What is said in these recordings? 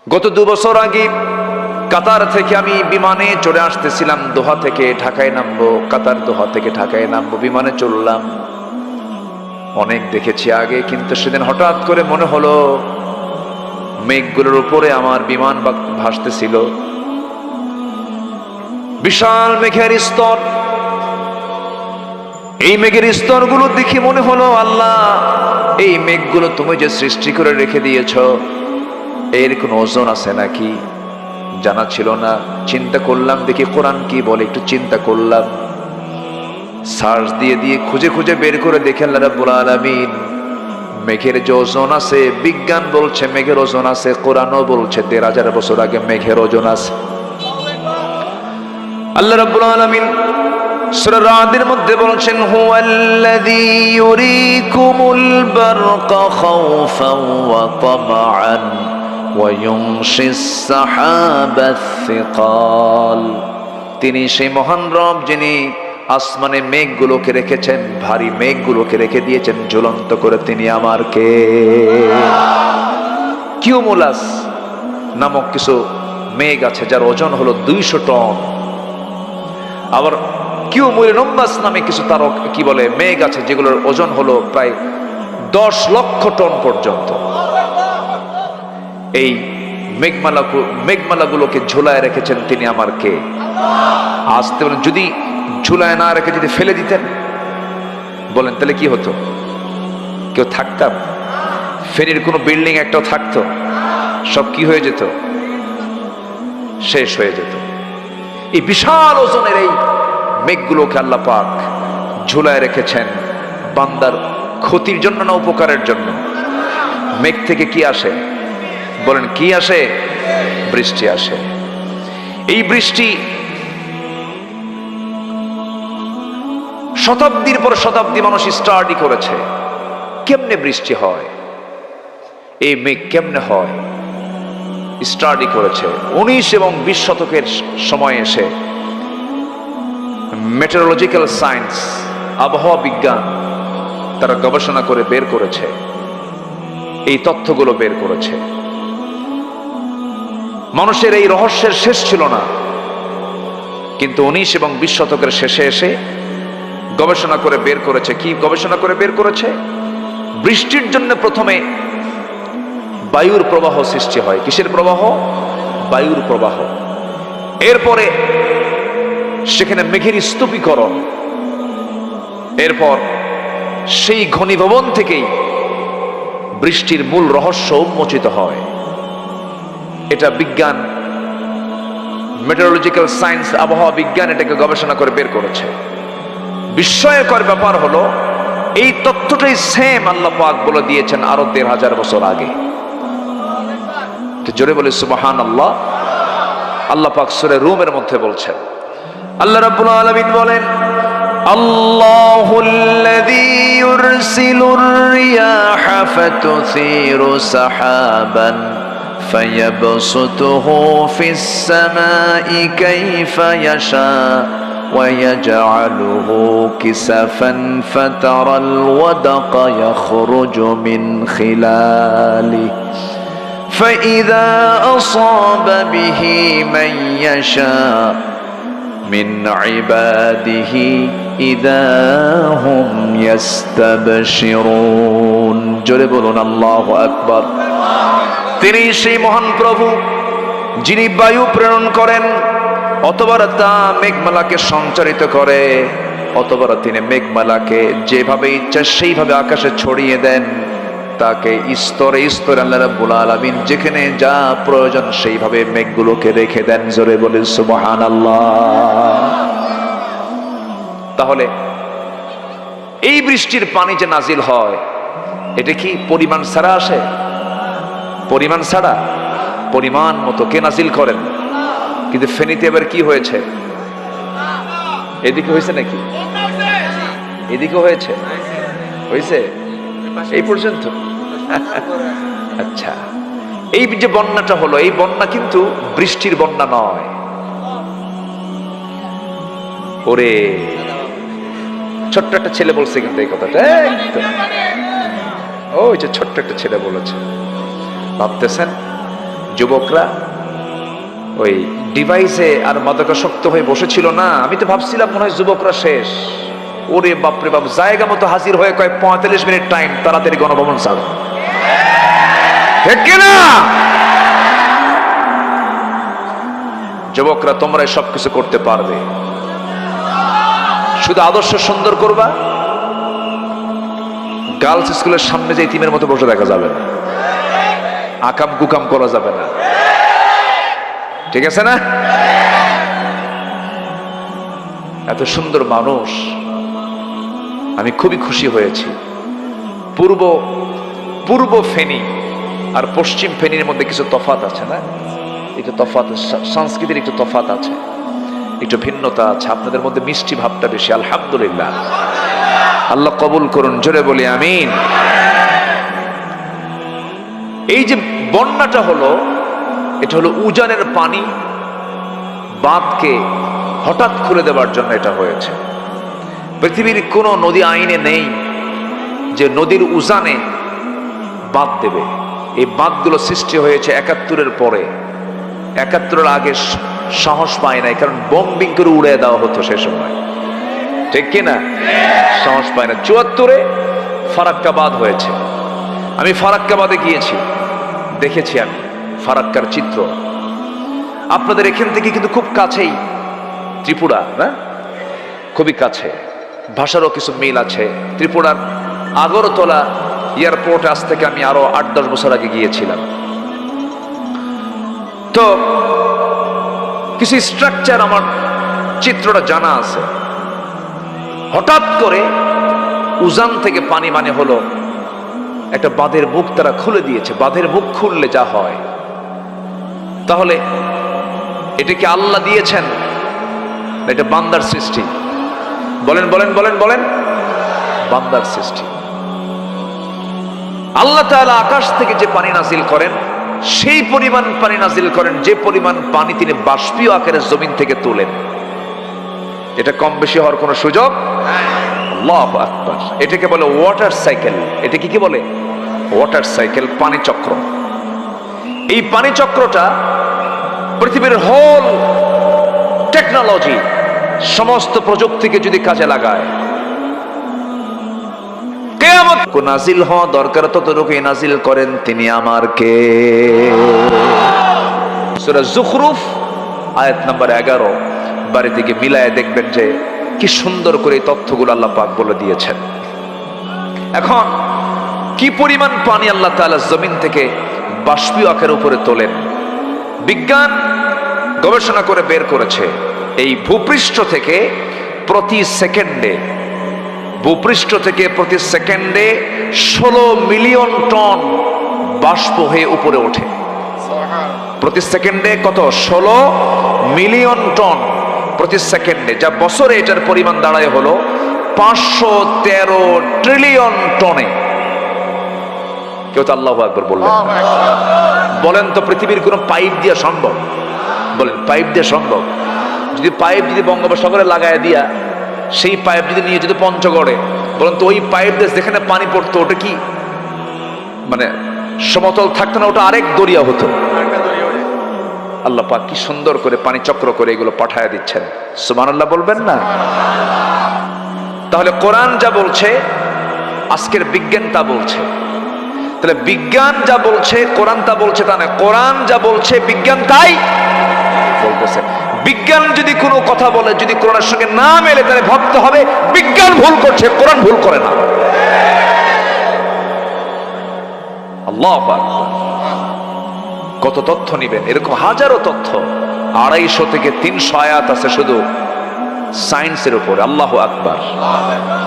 গত 2 বছর আগে কাতার থেকে আমি বিমানে চড়ে আসতেছিলাম, দোহা থেকে ঢাকায় নামবো, কাতার দোহা থেকে ঢাকায় নামবো, বিমানে চললাম। অনেক দেখেছি আগে, কিন্তু সেদিন হঠাৎ করে মনে হলো মেঘগুলোর উপরে আমার বিমান ভাসতেছিল। বিশাল মেঘের স্তর, এই মেঘের স্তরগুলো দেখে মনে হলো, আল্লাহ, এই মেঘগুলো তুমি যে সৃষ্টি করে রেখে দিয়েছ, এর কোন ওজন আছে নাকি? জানা ছিল না। চিন্তা করলাম, দেখি কোরআন কি বলে, একটু চিন্তা করলাম, সার্চ দিয়ে দিয়ে খুঁজে খুঁজে বের করে দেখে আল্লাহ রাব্বুল আলামিন মেঘের যে ওজন আছে, বিজ্ঞান বলছে মেঘের ওজন আছে, কোরআনও বলছে ১৫০০ বছর আগে মেঘের ওজন আছে। আল্লাহ রাব্বুল আলামিন সূরা রাদের মধ্যে বলছেন, হুয়াল্লাযী ইউরীকুমুল বারকা খাওফান ওয়া তামআন ওয়া ইউনশিস সাহাবাস সিকাল। তিনি সেই মহান রব যিনি আসমানে মেঘগুলোকে রেখেছেন, ভারী মেঘগুলোকে রেখে দিয়েছেন ঝুলন্ত করে। তিনি আমার কে? কিউমুলাস নামক কিছু মেঘ আছে যার ওজন হলো ২০০ টন। আবার কিউমুলিনাম্বাস নামে কিছু তার কি বলে মেঘ আছে যেগুলোর ওজন হলো প্রায় ১০ লক্ষ টন পর্যন্ত। এই মেঘমালাগুলোকে ঝুলায় রেখেছেন তিনি আমার কে? আসতে বলেন, যদি ঝুলায় না রেখে যদি ফেলে দিতেন, বলেন তাহলে কি হতো? কেউ থাকতাম? ফেনীর কোনো বিল্ডিং একটাও থাকতো? সব কি হয়ে যেত? শেষ হয়ে যেত। এই বিশাল ওজনের এই মেঘগুলোকে আল্লাহ পাক ঝুলায় রেখেছেন বান্দার ক্ষতির জন্য না উপকারের জন্য? মেঘ থেকে কি আসে? বলেন কি আসে? বৃষ্টি আসে। এই বৃষ্টি শতাব্দীর পর শতাব্দী মানুষ স্টাডি করেছে, কেমনে বৃষ্টি হয়, এই মেঘ কেমনে হয়, স্টাডি করেছে। 19 এবং 20 শতকের সময় এসে মেটেরোলজিক্যাল সায়েন্স, আবহাওয়া বিজ্ঞান, তারা গবেষণা করে বের করেছে, এই তথ্যগুলো বের করেছে। মানুষের এই রহস্যের শেষ ছিল না, কিন্তু 19 এবং 20 শতকের শেষে এসে গবেষণা করে বের করেছে। কি গবেষণা করে বের করেছে? বৃষ্টির জন্য প্রথমে বায়ুর প্রবাহ সৃষ্টি হয়। কিসের প্রবাহ? বায়ুর প্রবাহ। এরপরে সেখানে মেঘের স্তূপীকরণ, এরপর সেই ঘনীভবন থেকেই বৃষ্টির মূল রহস্য উন্মোচিত হয়। এটা বিজ্ঞান, মেটেরোলজিক্যাল সায়েন্স, আবহাওয়া বিজ্ঞান এটাকে গবেষণা করে বের করেছে। বিস্ময়কর ব্যাপার হলো, এই তথ্যটাই সেম আল্লাহ পাক বলে দিয়েছেন আরো ১৫০০ বছর আগে। জোরে বলে সুবহানাল্লাহ। আল্লাহ পাক সূরা রুমের মধ্যে বলছেন, আল্লাহ রাব্বুল আলামিন বলেন, আল্লাহুল্লাযী ইউরসিলুর রিয়াহা ফাতুসিরু সাহাবান ফায়াবসুতুহু ফিস সামাই কাইফা ইয়াশা ويجعله كسفا فترى الودق يخرج من خلاله فإذا أصاب به من يشاء من عباده إذا هم يستبشرون। জোরে বলুন আল্লাহু আকবার। তিনি সেই মহান প্রভু যিনি বায়ু প্রেরণ করেন, অতবার তা মেঘমালাকে সঞ্চারিত করে, অতবার তিনি মেঘমালাকে যেভাবে ইচ্ছা সেইভাবে আকাশে ছড়িয়ে দেন। তাকে স্তরে স্তরে আল্লাহ রাব্বুল আলামিন যেখানে যা প্রয়োজন সেইভাবে মেঘগুলোকে রেখে দেন। জোরে বলেন সুবহানাল্লাহ। তাহলে এই বৃষ্টির পানি যে নাজিল হয়, এটা কি পরিমাণ ছাড়া আসে? পরিমাণ ছাড়া, পরিমাণ মতো কে নাজিল করেন? কিন্তু ফেনীতে এবার কি হয়েছে? এদিকে হয়েছে নাকি? এদিকে হয়েছে? হয়েছে এই পর্যন্ত? আচ্ছা, এই যে বন্যাটা হলো, এই বন্যা কিন্তু বৃষ্টির বন্যা নয়। ওরে, ছোট্ট একটা ছেলে বলছে কিন্তু এই কথাটা, ওই যে ছোট্ট একটা ছেলে বলেছে। ভাবতেছেন যুবকরা ওই ডিভাইসে আর মাদকাসক্ত হয়ে বসেছিল না। আমি তো ভাবছিলাম মনে হয় যুবকরা শেষ। ওরে বাপরে বাপ, জায়গা মতো হাজির হয়ে কয় 45 মিনিট টাইম, তাড়াতাড়ি গণভবন ছাড়ো। ঠিক কিনা? যুবকরা তোমরা সবকিছু করতে পারবে, শুধু আদর্শ সুন্দর করবা। গার্লস স্কুলের সামনে যে ইতিমের মতো বসে দেখা যাবে না, আকাম কুকাম করা যাবে না, ঠিক আছে না? এত সুন্দর মানুষ, আমি খুবই খুশি হয়েছি। পূর্ব ফেনী আর পশ্চিম ফেনীর মধ্যে কিছু তফাত আছে না? একটু তফাত, সংস্কৃতির একটু তফাত আছে, একটু ভিন্নতা আছে। আপনাদের মধ্যে মিষ্টি ভাবটা বেশি, আলহামদুলিল্লাহ। আল্লাহ কবুল করুন, জোরে বলি আমিন। এই যে বন্যাটা হলো, এটা হলো উজানের পানি বাঁধকে হঠাৎ খুলে দেওয়ার জন্য এটা হয়েছে। পৃথিবীর কোন নদী আইনে নেই যে নদীর উজানে বাঁধ দেবে। এই বাঁধগুলো সৃষ্টি হয়েছে 71-এর পরে। 71-এর আগে সাহস পায় নাই, কারণ বম্বিং করে উড়ে দেওয়া হতো সে সময়, ঠিক কিনা? সাহস পায় না। 74-এ ফারাক্কা বাঁধ হয়েছে। আমি ফারাক্কা বাঁধে গিয়েছি, দেখেছি আমি ফারাক্কার চিত্র। আপনাদের এখান থেকে কিন্তু খুব কাছেই ত্রিপুরা, না? খুবই কাছে, ভাষারও কিছু মিল আছে। ত্রিপুরার আগরতলা এয়ারপোর্ট আজ থেকে আমি আরো 8-10 বছর আগে গিয়েছিলাম। তো কিছু স্ট্রাকচার আমার চিত্রটা জানা আছে। হঠাৎ করে উজান থেকে পানি মানে হলো একটা বাঁধের মুখ তারা খুলে দিয়েছে। বাঁধের মুখ খুললে যা হয়, তাহলে এটা কি আল্লাহ দিয়েছেন, এটা বান্দার সৃষ্টি? বলেন বলেন বলেন বলেন। বান্দার সৃষ্টি। আল্লাহ তাআলা আকাশ থেকে যে পানি নাজিল করেন, সেই পরিমাণ পানি নাজিল করেন যে পরিমাণ পানি তিনি বাষ্পীয় আকারে জমিন থেকে তোলেন। এটা কম বেশি হওয়ার কোনো সুযোগ? আল্লাহু আকবার। এটাকে বলে ওয়াটার সাইকেল। এটা কি বলে? ওয়াটার সাইকেল, পানি চক্র। এই পানি চক্রটা পৃথিবীর হোল টেকনোলজি, সমস্ত প্রযুক্তিকে যদি কাজে লাগায়, কিয়ামত নাজিল হওয়া দরকার ততটুকু নাজিল করেন তিনি আমার কে। সূরা যুখরুফ আয়াত নাম্বার 11 বাড়ি থেকে মিলায় দেখবেন যে কি সুন্দর করে তথ্যগুলো আল্লাহ পাক বলে দিয়েছেন। এখন কি পরিমাণ পানি আল্লাহ তাআলা জমিন থেকে বাষ্পীয় আকারে উপরে তোলেন, বিজ্ঞান গবেষণা করে বের করেছে। এই ভূপৃষ্ঠ থেকে প্রতি সেকেন্ডে 16 মিলিয়ন টন বাষ্প হয়ে উপরে ওঠে। প্রতি সেকেন্ডে কত? 16 মিলিয়ন টন প্রতি সেকেন্ডে, যা বছরে এটার পরিমাণ দাঁড়ায় হলো 513 ট্রিলিয়ন টনে। কেউ তো আল্লাহু আকবার বললেন? বলেন তো পৃথিবীর কোন পাইপ দিয়ে সম্ভব? বলেন, পাইপ দিয়ে সম্ভব? যদি পাইপ যদি বঙ্গোপসাগরে লাগায় দিয়া, সেই পাইপ যদি নিয়ে যদি পঞ্চগড়ে, বলেন তো ওই পাইপ দিয়ে যেখানে পানি পড়তো ওটা কি মানে সমতল থাকতো না? ওটা আরেক দরিয়া হতো। আল্লাহ পাক কি সুন্দর করে পানি চক্র করে এগুলো পাঠায় দিচ্ছেন। সুবহানাল্লাহ বলবেন না? তাহলে কোরআন যা বলছে, আজকের বিজ্ঞান তা বলছে। তাহলে বিজ্ঞান যা বলছে কোরআন তা বলছে তা না, কোরআন যা বলছে বিজ্ঞান তাই বলতেছে। বিজ্ঞান যদি কোনো কথা বলে, যদি কোরআনের সঙ্গে না মেলে, তাহলে ভাবতে হবে বিজ্ঞান ভুল করছে, কোরআন ভুল করে না। আল্লাহু আকবার। কত তথ্য নিবেন? এরকম হাজারো তথ্য, 250 থেকে 300 আয়াত আছে শুধু সায়েন্সের উপরে। আল্লাহু আকবার,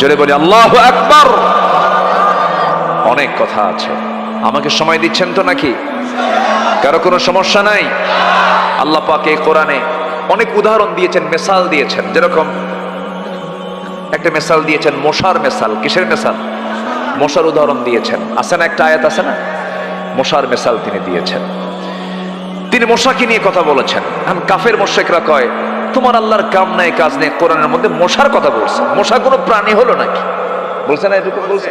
জোরে বলি আল্লাহু আকবার। অনেক কথা আছে। আমাকে সময় দিচ্ছেন তো নাকি? কারো কোনো সমস্যা নাই? আল্লাহ পাক এই কোরআনে অনেক উদাহরণ দিয়েছেন, মেসাল দিয়েছেন। যেরকম একটা মেসাল দিয়েছেন মশার মেসাল। কিসের মেসাল? মশার উদাহরণ দিয়েছেন। আছে না একটা আয়াত আছে না, মশার মেসাল তিনি দিয়েছেন। তিনি মশাকে নিয়ে কথা বলেছেন। এখন কাফের মুশরিকরা কয় তোমার আল্লাহর কাম নাই কাজ নেই, কোরআনের মধ্যে মশার কথা বলছে। মশা কোনো প্রাণী হলো নাকি? বলছে না? এরকম বলছে?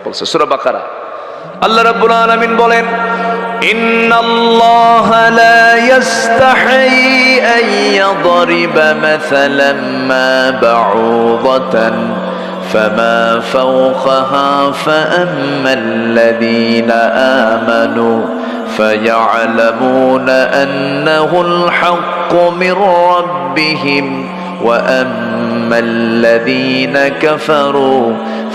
বলছে সূরা বাকারা। আল্লাহ রাব্বুল আলামিন বলেন ইন্নাল্লাহা লা ইস্তাহি আন ইয়াদরিবা মাসালাম মা বাউদাতান ফামা ফাওকাহা ফাআম্মাল্লাযীনা আমানু فيعلمون أنه الحق من ربهم وأما الذين كفروا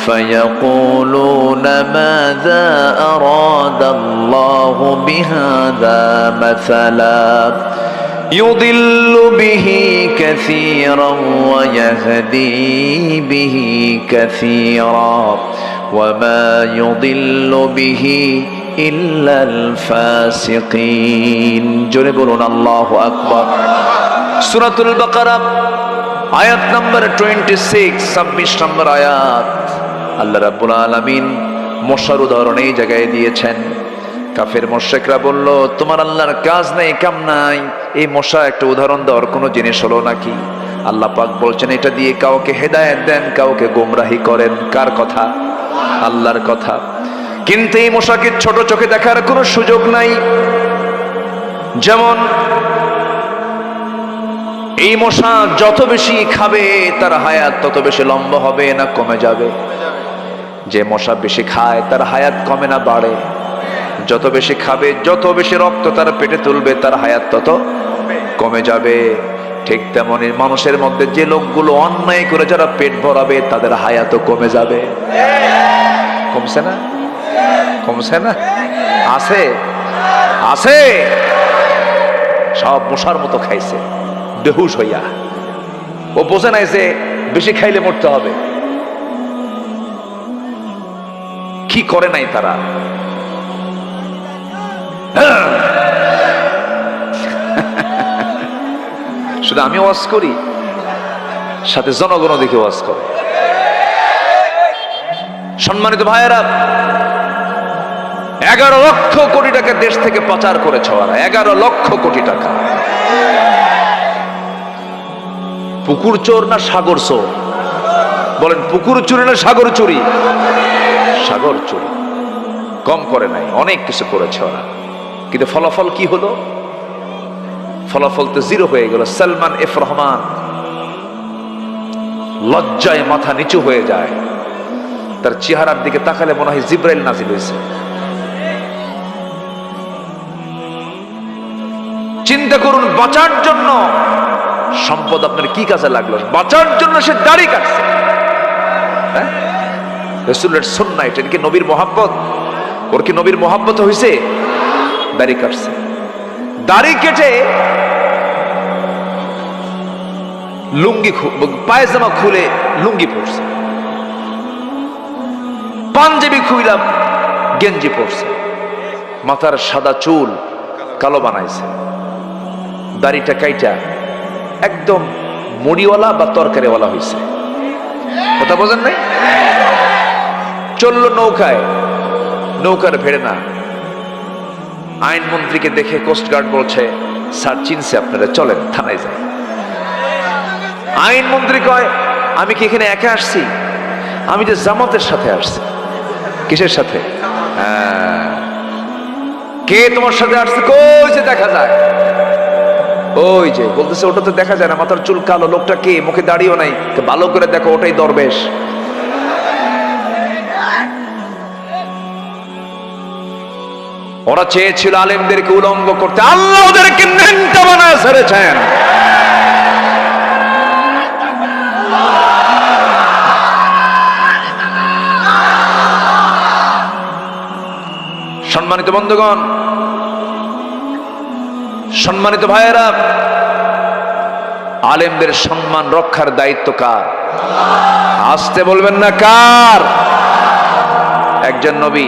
فيقولون ماذا أراد الله بهذا مثلا يضل به كثيرا ويهدي به كثيرا وما يضل به ইল্লাল ফাসিকিন। জোরে বলুন আল্লাহু আকবার। সূরাতুল বাকারা আয়াত নাম্বার 26, 26 নম্বর আয়াত। আল্লাহ রাব্বুল আলামিন মশার উদাহরণ এই জায়গায় দিয়েছেন। কাফের মুশরিকরা বলল, তোমার আল্লাহর কাজ নাই, কাম নাই, এই মশা একটা উদাহরণ দেওয়ার কোনো জিনিস হলো নাকি? আল্লাহ পাক বলছেন, এটা দিয়ে কাউকে হেদায়েত দেন, কাউকে গোমরাহি করেন। কার কথা? আল্লাহর কথা। কিন্তু এই মশাকে ছোট চোখে দেখার কোনো সুযোগ নাই। যেমন এই মশা যত বেশি খাবে তার হায়াত তত বেশি লম্বা হবে না কমে যাবে? যে মশা বেশি খায় তার হায়াত কমে না বাড়ে? যত বেশি খাবে, যত বেশি রক্ত তার পেটে তুলবে, তার হায়াত তত কমে যাবে। ঠিক তেমনি মানুষের মধ্যে যে লোকগুলো অন্যায় করে যারা পেট ভরাবে তাদের হায়াতও কমে যাবে। কমছে না? কমছে না? আছে আছে। সব মশার মতো খাইছে বেহুশ হইয়া। ও বোঝে নাই যে বেশি খাইলে মরতে হবে। কি করে নাই তারা? শুধু আমি ওয়াজ করি, সাথে জনগণ দেখে ওয়াজ করে। সম্মানিত ভাইয়েরা, 11 লক্ষ কোটি টাকা দেশ থেকে পাচার করেছে ওরা। 11 লক্ষ কোটি টাকা। পুকুর চোর না সাগর চোর? বলেন, পুকুর চুরি না সাগর চুরি? সাগর চুরি। কম করে নাই, অনেক কিছু করেছে ওরা। কিন্তু ফলাফল কি হলো? ফলাফল তো জিরো হয়ে গেল। সালমান এফ রহমান লজ্জায় মাথা নিচু হয়ে যায়। তার চেহারার দিকে তাকালে মনে হয় জিব্রাইল নাজিল হয়েছে। চিন্তা করুন, বাঁচার জন্য সম্পদ আপনার কি কাজে লাগলো? বাঁচার জন্য সে দাড়ি কাটছে। রাসূলের সুন্নাহ, এটা কি নবীর মহব্বত? ওর কি নবীর মহব্বত হয়েছে? দাড়ি কাটছে। দাড়ি কেটে লুঙ্গি, পায়জামা খুলে লুঙ্গি পরছে, পাঞ্জাবি খুইলা গেঞ্জি পরছে, মাথার সাদা চুল কালো বানাইছে, দাড়িটা কাইটা একদম মুড়িওয়ালা বা তরকারিওয়ালা হয়েছে। কথা বোঝেন নাই? চললো নৌকায়, নৌকার ভেড়ে না। আইনমন্ত্রীকে দেখে কোস্টগার্ড বলছে, স্যার চিনছে আপনারা, চলেন থানায় যাই। আইনমন্ত্রী কয়, আমি কি এখানে একা আসছি? আমি যে জামাতের সাথে আসছি। কিসের সাথে? কে তোমার সাথে আসছে? কই যে দেখা যায়? ওই যে বলতেছে, ওটা তো দেখা যায় না, মাথার চুল কালো। লোকটা কে? মুখে দাড়িও নাই, ভালো করে দেখো, ওটাই দরবেশ। ওরা চেয়েছিল আলেমদেরকে উলঙ্গ করতে, আল্লাহ ওদেরকে ন্যাংটা বানায় ছেড়েছেন। সম্মানিত বন্ধুগণ, সম্মানিত ভাইয়েরা, আলেমদের সম্মান রক্ষার দায়িত্ব কার? আসতে বলবেন না কার? একজন নবী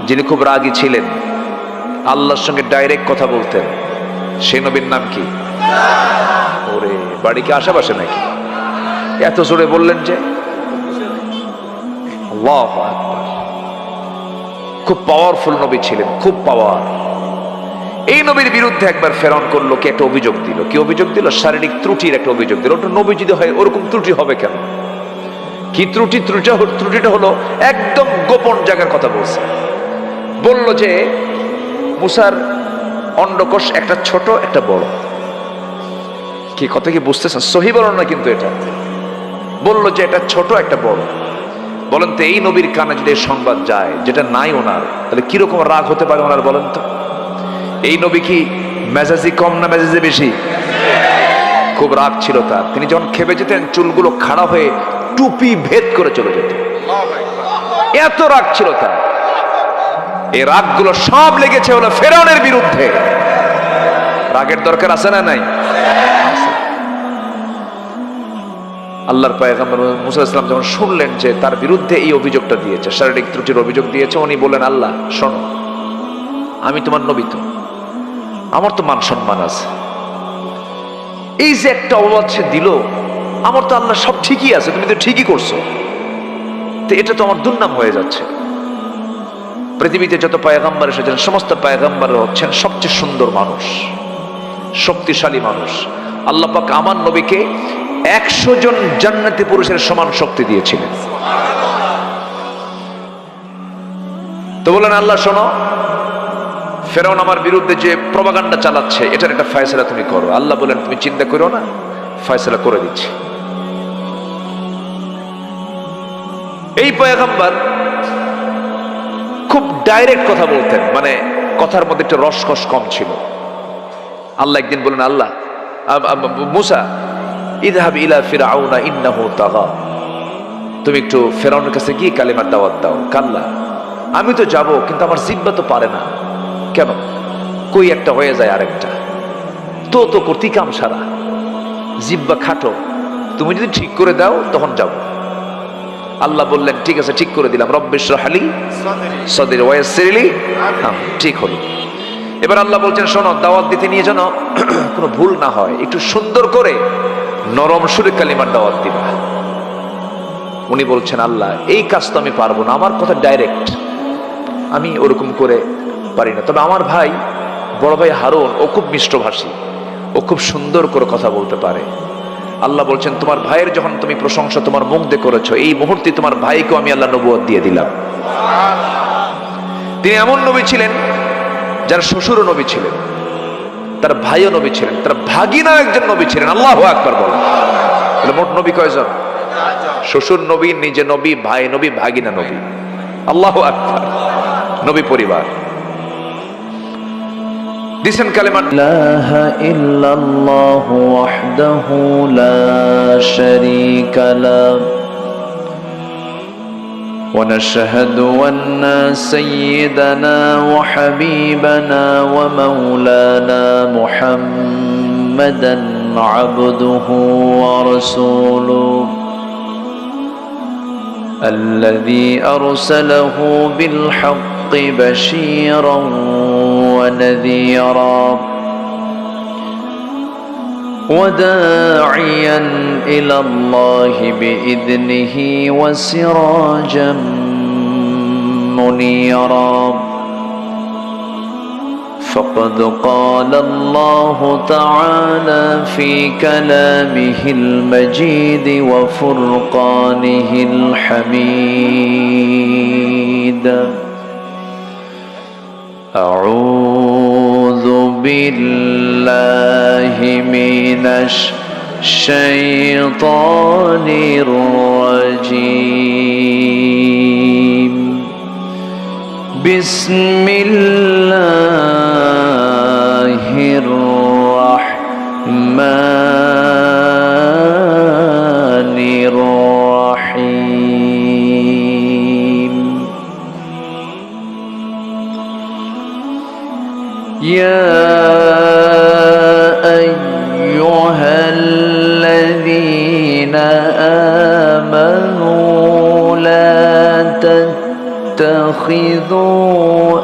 যিনি খুব রাগী ছিলেন, আল্লাহর সঙ্গে ডাইরেক্ট কথা বলতেন, সেই নবীর নাম কি? ওরে, বাড়ি কি আশেপাশে নাকি? এত জোরে বললেন যে? আল্লাহু আকবার। খুব পাওয়ারফুল নবী ছিলেন, খুব পাওয়ার। এই নবীর বিরুদ্ধে একবার ফেরাউন করলো, কি একটা অভিযোগ দিল। কি অভিযোগ দিল? শারীরিক ত্রুটির একটা অভিযোগ দিল। ওটা নবী যদি হয় ওরকম ত্রুটি হবে কেন? কি ত্রুটি? ত্রুটিটা হলো একদম গোপন জায়গার কথা বলছে। বলল যে মুসার অন্ডকোষ একটা ছোট একটা বড়। কি কথা কি বুঝতেছেন? সহি বর্ণনা কিন্তু এটা বললো যে এটা ছোট একটা বড়। বলেন তো এই নবীর কানে যদি সংবাদ যায় যেটা নাই ওনার, তাহলে কিরকম রাগ হতে পারে ওনার? বলেন তো এই নবী কি মেজাজি কম না মেজাজি বেশি? খুব রাগ ছিল তার। তিনি যখন খেপে যেতেন চুলগুলো খাড়া হয়ে টুপি ভেদ করে চলে যেত, এত রাগ ছিল তার। এই রাগগুলো সব লেগেছে হলো ফেরাউনের বিরুদ্ধে। রাগের দরকার আছে না নাই? আল্লাহর পয়গম্বর মুসা ইসলাম যখন শুনলেন যে তার বিরুদ্ধে এই অভিযোগটা দিয়েছে, শারীরিক ত্রুটির অভিযোগ দিয়েছে, উনি বললেন আল্লাহ শোনো, আমি তোমার নবী, তো আমার তো মান সম্মান আছে, এই যে একটা অপবাদ সে দিল, আমার তো আল্লাহ সব ঠিকই আছে, তুমি তো ঠিকই করছো, তো এটা তো আমার দুর্নাম হয়ে যাচ্ছে। পৃথিবীতে যত পয়গম্বর এসেছেন সমস্ত পয়গম্বর হচ্ছেন সবচেয়ে সুন্দর মানুষ, শক্তিশালী মানুষ। আল্লাহ পাক আমার নবীকে 100 জন জান্নাতি পুরুষের সমান শক্তি দিয়েছিলেন। তো বলেন আল্লাহ শোনো, ফেরাউন আমার বিরুদ্ধে যে প্রপাগান্ডা চালাচ্ছে এটার একটা ফয়সালা তুমি করো। আল্লাহ বলেন তুমি চিন্তা করো না, ফয়সালা করে দিচ্ছি। এই পয়গম্বর খুব ডাইরেক্ট কথা বলতেন, মানে কথার মধ্যে একটা রসকস কম ছিল। আল্লাহ একদিন বলেন আল্লাহ মুসা ইযহাব ইলা ফিরআউনা ইন্নাহু তাগা, তুমি একটু ফেরাউনের কাছে গিয়ে কালিমার দাওয়াত দাও। কাল্লা, আমি তো যাব কিন্তু আমার জিহ্বা তো পারে না। কেন? কই একটা হয়ে যায় আরেকটা, তো করতে কাম সারা, জিহ্বা খাটো, তুমি যদি ঠিক করে দাও তখন যাব। আল্লাহ বললেন ঠিক আছে, ঠিক করে দিলাম। রব্বিশরাহ লি সাদরি ওয়া ইয়াসসির লি, ঠিক হলো। এবার আল্লাহ বলছেন শোনো, দাওয়াত দিতে নিয়ে যেন কোনো ভুল না হয়, একটু সুন্দর করে নরম সুরে কালিমার দাওয়াত দিবা। উনি বলছেন আল্লাহ এই কাজ তো আমি পারবো না, আমার কথা ডাইরেক্ট, আমি ওরকম করে পারি না। তবে আমার ভাই, বড় ভাই হারুন, ও খুব মিষ্টভাষী, ও খুব সুন্দর করে কথা বলতে পারে। আল্লাহ বলছেন তোমার ভাইয়ের যখন তুমি প্রশংসা তোমার মুখ দিয়ে করেছো, এই মুহূর্তে তোমার ভাইকেও আমি আল্লাহ নবুয়ত দিয়ে দিলাম। তিনি এমন নবী ছিলেন যার শ্বশুরও নবী ছিলেন, তার ভাইও নবী ছিলেন, তার ভাগিনাও একজন নবী ছিলেন। আল্লাহু আকবার বলেন। মোট নবী কয়জন? শ্বশুর নবী, নিজে নবী, ভাই নবী, ভাগিনা নবী। আল্লাহু আকবার। নবী পরিবার দিছেন কালেমা লা ইলাহা ইল্লাল্লাহু ওয়াহদাহু লা শারীকা লাহু ونشهد أن سيدنا وحبيبنا ومولانا محمدا عبده ورسوله الذي أرسله بالحق بشيرا ونذيرا وداعيا إلى الله بإذنه وسراجا منيرا فقد قال الله تعالى في كلامه المجيد وفرقانه الحميد أعوذ بالله من الشيطان الرجيم بسم الله الرحمن الرحيم يا أيها الذين آمنوا لا تتخذوا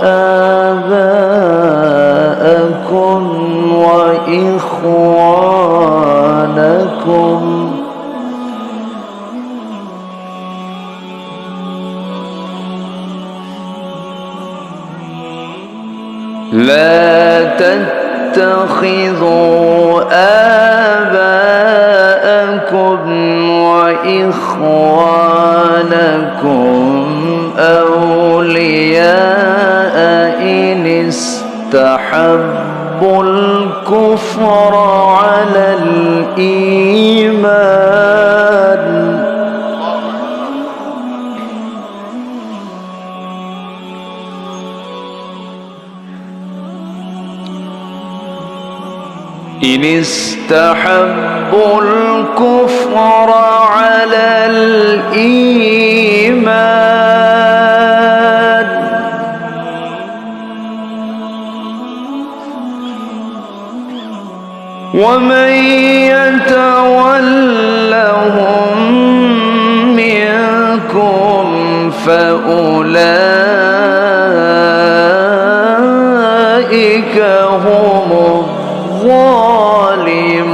آباءكم وإخوانكم لا تتخذوا آباءكم وإخوانكم أولياء إن استحبوا الكفر على الإيمان إن استحبوا الكفر على الإيمان ومن يتولهم منكم فأولئك هم الظالمون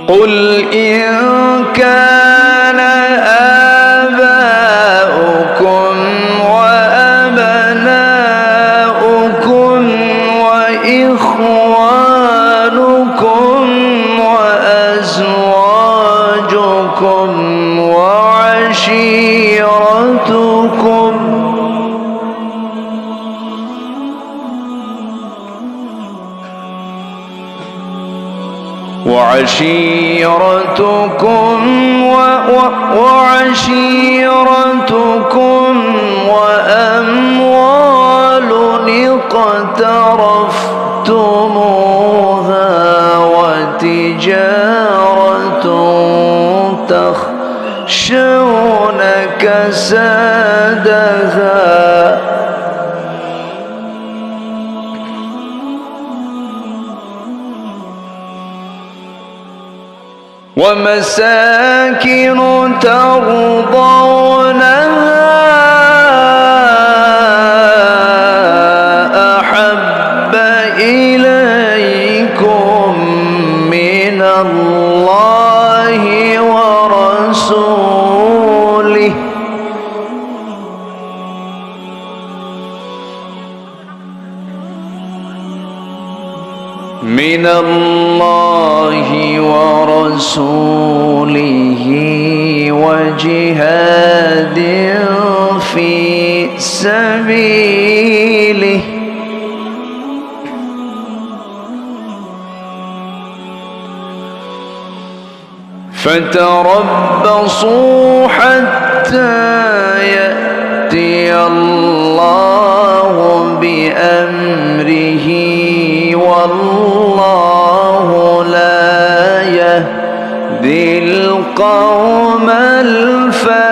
قل إن كان آباؤكم وأبناؤكم وإخوانكم وأزواجكم وعشيرتكم وأموال اقترفتموها وتجارة تخشون كسادها ومساكن ترضونها أحب إليكم من الله ورسوله وجهاد في سبيله فتربصوا حتى يأتي الله بأمره والله لا يهدي القوم الفاسقين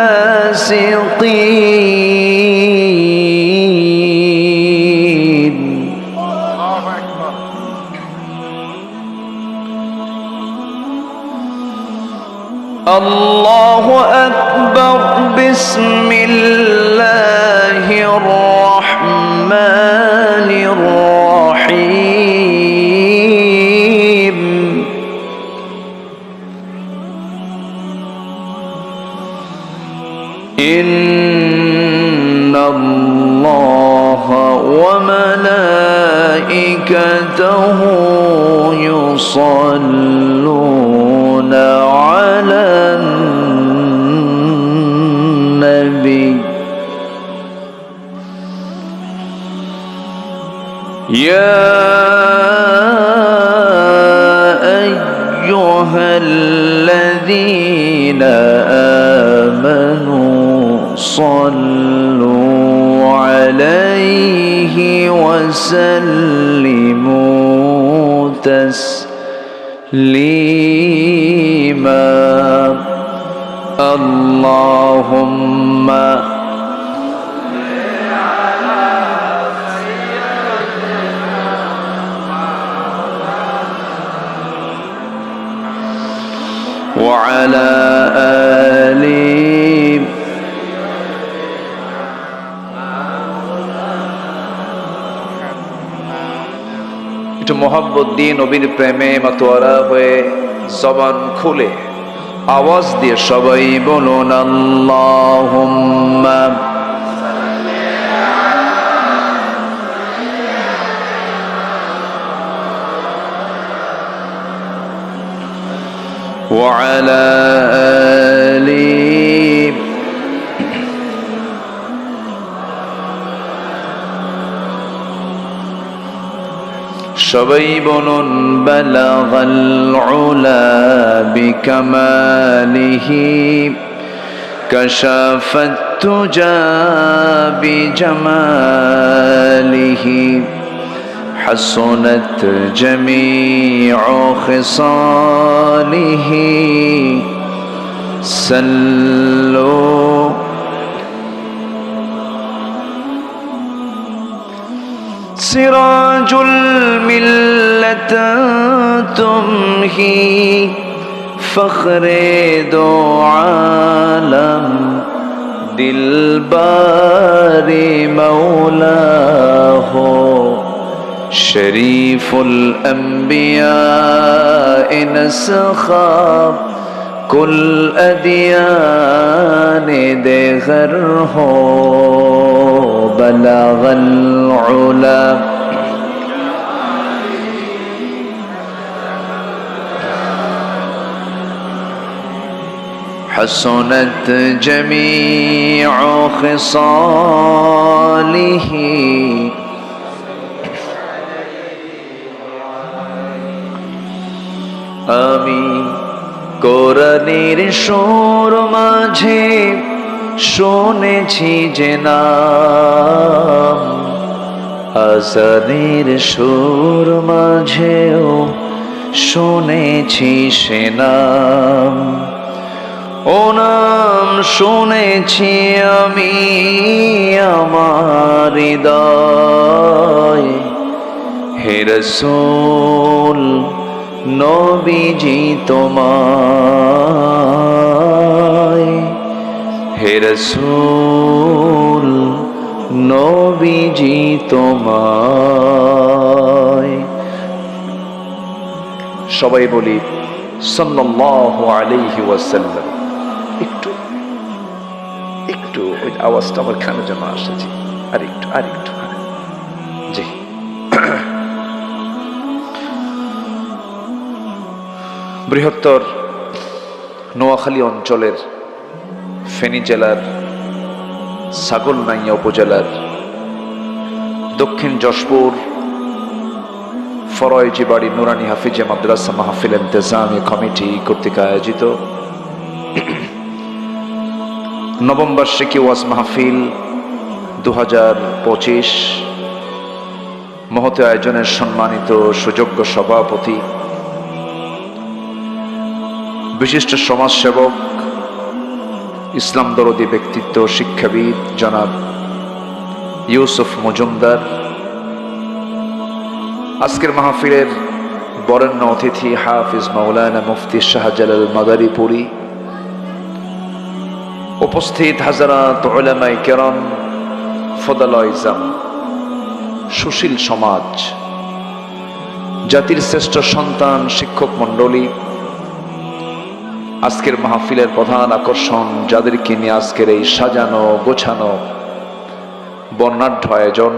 الله أكبر بسم الله الرحمن الرحيم إن الله وملائكته يصلون على النبي يا أيها الذين آمنوا صلوا عليه وسلموا تسليما اللهم وعلى آله একটু মোহাব্বত দিয়ে নবীর প্রেমে মাতোয়ারা হয়ে জবান খুলে আওয়াজ দিয়ে সবাই বলুন আল্লাহুম্মা وعلى آله সবাই বলুন বালাগাল উলা বিকামালিহি কাশাফাত তুজা বিজামালিহি হাসনাত জামিউ খিসালিহি সাল্লু سراج الملة تمحي فخر دو عالم دلبار مولاه شريف الأنبياء نسخاب كل أديان دغر ہو بلغ العلا حسنت جميع خصاله আমি কোরআনের সুর মাঝে শুনেছি যে নাম, হাসানের সুর মাঝেও শুনেছি সে নাম। ও নাম শুনেছি আমি আমার হৃদয়, হে রাসূল নবীজি তোমায়, হে রাসূল নবীজি তোমায়। সবাই বলি সাল্লাল্লাহু আলাইহি ওয়াসাল্লাম। একটু একটু ওই আওয়াজটা আমার কানে যেন আসছে, আর একটু জি। বৃহত্তর নোয়াখালী অঞ্চলের ফেনী জেলার ছাগলনাইয়া উপজেলার দক্ষিণ যশপুর ফরয়েজি বাড়ি নুরানি হাফিজে মাদ্রাসা মাহফিল ইন্তেজামি কমিটি কর্তৃক আয়োজিত নবম বার্ষিকী ওয়াজ মাহফিল 2025 মহৎ আয়োজনের সম্মানিত সুযোগ্য সভাপতি, বিশিষ্ট সমাজসেবক, ইসলাম দরদী ব্যক্তিত্ব, শিক্ষাবিদ জনাব ইউসুফ মজুমদার, আজকের মাহফিলের বরেণ্য অতিথি হাফিজ মাওলানা মুফতি শাহজালাল মাদারীপুরী, উপস্থিত হাজারাত উলামায়ে কেরাম, ফদালায়ে ইজাম, সুশীল সমাজ, জাতির শ্রেষ্ঠ সন্তান, শিক্ষক মণ্ডলী, আজকের মাহফিলের প্রধান আকর্ষণ যাদেরকে নিয়ে আজকের এই সাজানো গোছানো বর্ণাঢ্য আয়োজন,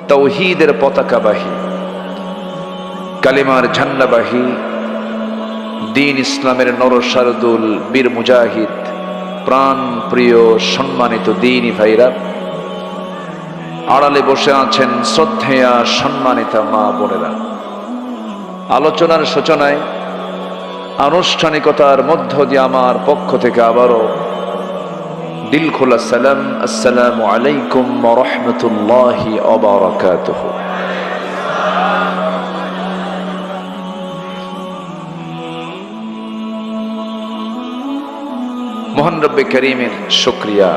তাওহীদের পতাকাবাহী, কালিমার ঝান্ডাবাহী, দ্বীন ইসলামের নরসারদুল বীর মুজাহিদ, প্রাণ প্রিয় সম্মানিত দ্বীনী ভাইরা, আড়ালে বসে আছেন শ্রদ্ধেয়া সম্মানিতা মা বোনেরা। আলোচনার সূচনায় আনুষ্ঠানিকতার মধ্য দিয়ে আমার পক্ষ থেকে আবারও দিল খোলা সালাম, আসসালামু আলাইকুম ওয়া রাহমাতুল্লাহি ওয়া বারাকাতুহু। মহান রব্বে কারীমের শুকরিয়া।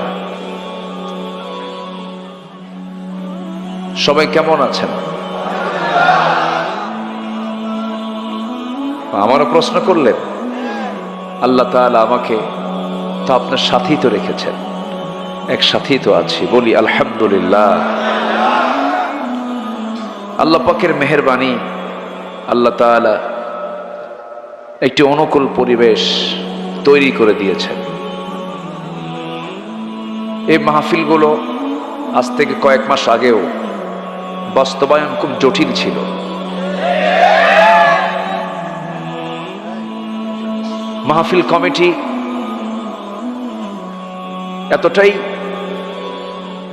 সবাই কেমন আছেন? আমারও প্রশ্ন করলেন। আল্লাহ তাআলা আমাকে তো আপনার সাথী তো রেখেছেন, এক সাথী তো আছি, বলি আলহামদুলিল্লাহ। আল্লাহ পাকের মেহেরবানি, আল্লাহ তাআলা একটি অনুকূল পরিবেশ তৈরি করে দিয়েছেন। এই মাহফিলগুলো আজ থেকে কয়েক মাস আগেও বাস্তবায়ন খুব জটিল ছিল। মাহফিল কমিটি এতটাই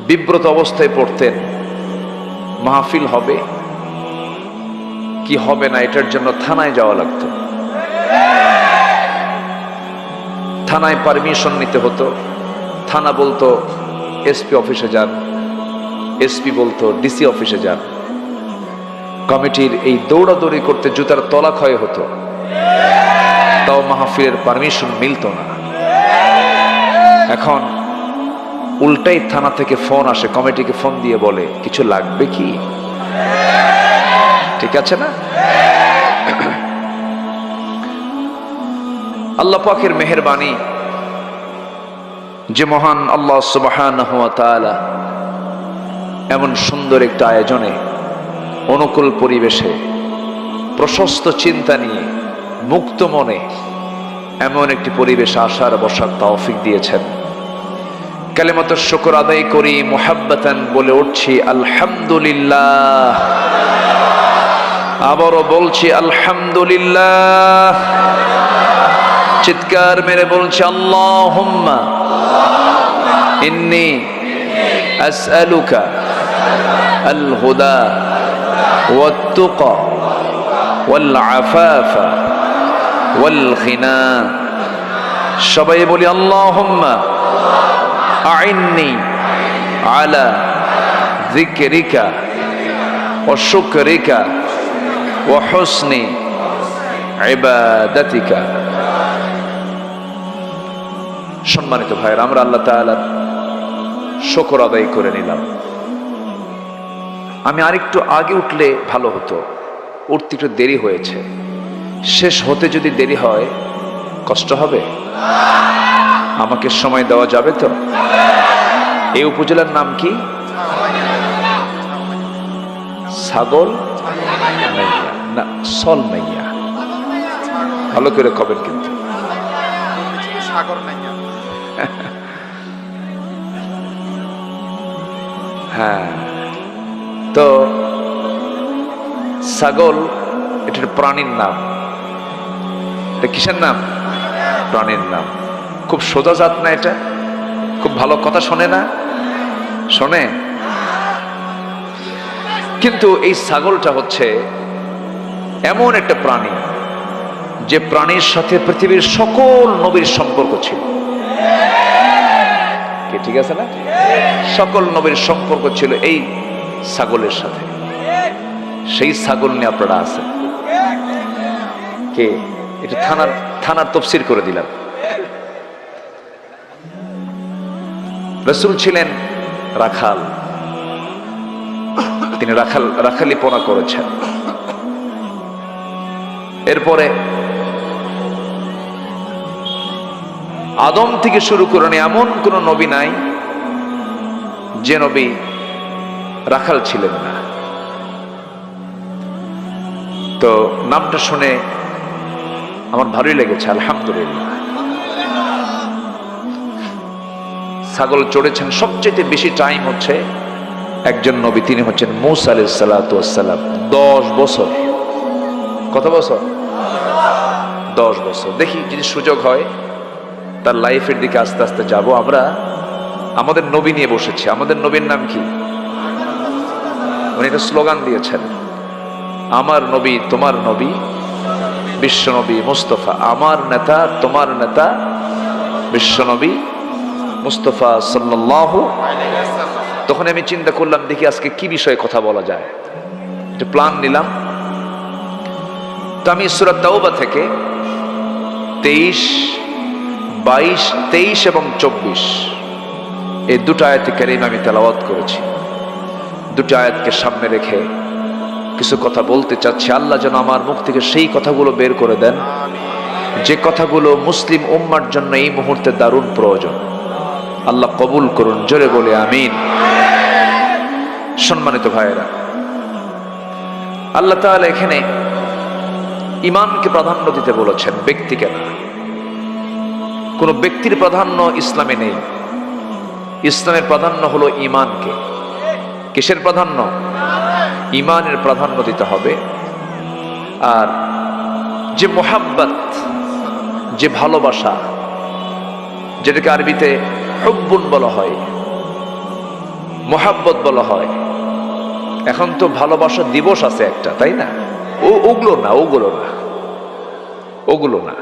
বিব্রত অবস্থায় পড়তেন, মাহফিল হবে কি হবে না এটার জন্য থানায় যাওয়া লাগতো, থানায় পারমিশন নিতে হতো, থানা বলতো এসপি অফিসে যান, এসপি বলতো ডিসি অফিসে যান। কমিটির এই দৌড়াদৌড়ি করতে জুতার তলা ক্ষয় হতো, তাও মাহফিলের পারমিশন মিলত না। এখন উল্টাই থানা থেকে ফোন আসে, কমিটিকে ফোন দিয়ে বলে কিছু লাগবে কি? ঠিক আছে না? আল্লাহ পাকের মেহেরবানি যে মহান আল্লাহ সুবহানাহু ওয়া তাআলা এমন সুন্দর একটা আয়োজনে, অনুকূল পরিবেশে, প্রশস্ত চিন্তা নিয়ে, মুক্ত মনে এমন একটি পরিবেশে আসার বসার তৌফিক দিয়েছেন। কালিমাতুশ শুকর আদায় করি, মুহাব্বাতান বলে উঠছি আলহামদুলিল্লাহ। আবারও বলছি আলহামদুলিল্লাহ। চিৎকার মেরে বলছি আল্লাহুম্মা ইন্নী আসআলুকা আল হুদা ওয়াত তুকা ওয়াল আফাফা ওয়াল গিনা। সবাই বলি আল্লাহুম্মা আইন্নি আলা যিকরিকা ওয়া শুকরিকা ওয়া হুসনি ইবাদাতিকা। সম্মানিত ভাইরা, আমরা আল্লাহ তাআলার শুকর আদায় করে নিলাম। আমি আরেকটু আগে উঠলে ভালো হতো, উঠতে একটু দেরি হয়েছে। শেষ হতে যদি দেরি হয় কষ্ট হবে? আমাকে সময় দেওয়া যাবে তো? এই উপজেলার নাম কি? ছাগল নাইয়া না সল নাইয়া, ভালো করে কবেন কিন্তু। হ্যাঁ, তো ছাগল এটার প্রাণীর নাম। এটা কিসের নাম? প্রাণীর নাম। খুব সোজা জাত না এটা? খুব ভালো কথা শোনে না? শোনে। কিন্তু এই ছাগলটা হচ্ছে এমন একটা প্রাণী যে প্রাণীর সাথে পৃথিবীর সকল নবীর সম্পর্ক ছিল। কি ঠিক আছে না? সকল নবীর সম্পর্ক ছিল এই ছাগলের সাথে। সেই ছাগল নিয়ে আপনারা আছেন কে? এটা থানার তফসির করে দিলাম। রাসূল ছিলেন রাখাল, তিনি রাখালিপনা করেছেন। এরপরে আদম থেকে শুরু করে এমন কোন নবী নাই যে নবী রাখাল ছিলেন না। তো নামটা শুনে আমার ভালোই লেগেছে, আলহামদুলিল্লাহ। ছাগল চড়েছেন সবচেয়ে বেশি টাইম হচ্ছে একজন নবী, তিনি হচ্ছেন মূসা আলাইহিস সালাতু ওয়াস সালাম। 10 বছর। কত বছর? 10 বছর। দেখি যদি সুযোগ হয় তার লাইফের দিকে আস্তে আস্তে যাব। আমরা আমাদের নবী নিয়ে বসেছি। আমাদের নবীর নাম কি? উনি একটা স্লোগান দিয়েছেন, আমার নবী তোমার নবী বিশ্ব নবী মুস্তাফা। আমার নেতা তোমার নেতা বিশ্ব নবী মুস্তাফা সাল্লাল্লাহু আলাইহি ওয়াসাল্লাম। তখন আমি চিন্তা করলাম দেখি আজকে কি বিষয়ে কথা বলা যায়, একটা প্ল্যান নিলাম। তো আমি সূরা তাওবা থেকে 23, 22, 23 এবং 24 এই দুটো আয়াতে কারিমা আমি তেলাওয়াত করেছি। দুটো আয়াতকে সামনে রেখে কিছু কথা বলতে চাচ্ছি। আল্লাহ যেন আমার মুখ থেকে সেই কথাগুলো বের করে দেন যে কথাগুলো মুসলিম উম্মার জন্য এই মুহূর্তে দারুণ প্রয়োজন। আল্লাহ কবুল করুন, জোরে বলে আমিন। সম্মানিত ভাইয়েরা, আল্লাহ তাআলা এখানে ঈমানকে প্রাধান্য দিতে বলেছেন, ব্যক্তিকে না। কোন ব্যক্তির প্রাধান্য ইসলামে নেই। ইসলামের প্রাধান্য হলো ঈমানকে। কিসের প্রাধান্য? ঈমানের প্রাধান্য দিতে হবে। আর যে মুহাব্বত যে ভালোবাসা, যেটাকে আরবিতে হুব্বুন বলা হয়, মোহাব্বত বলা হয়। এখন তো ভালোবাসা দিবস আছে একটা, তাই না? ওগুলো না, ওগুলো না।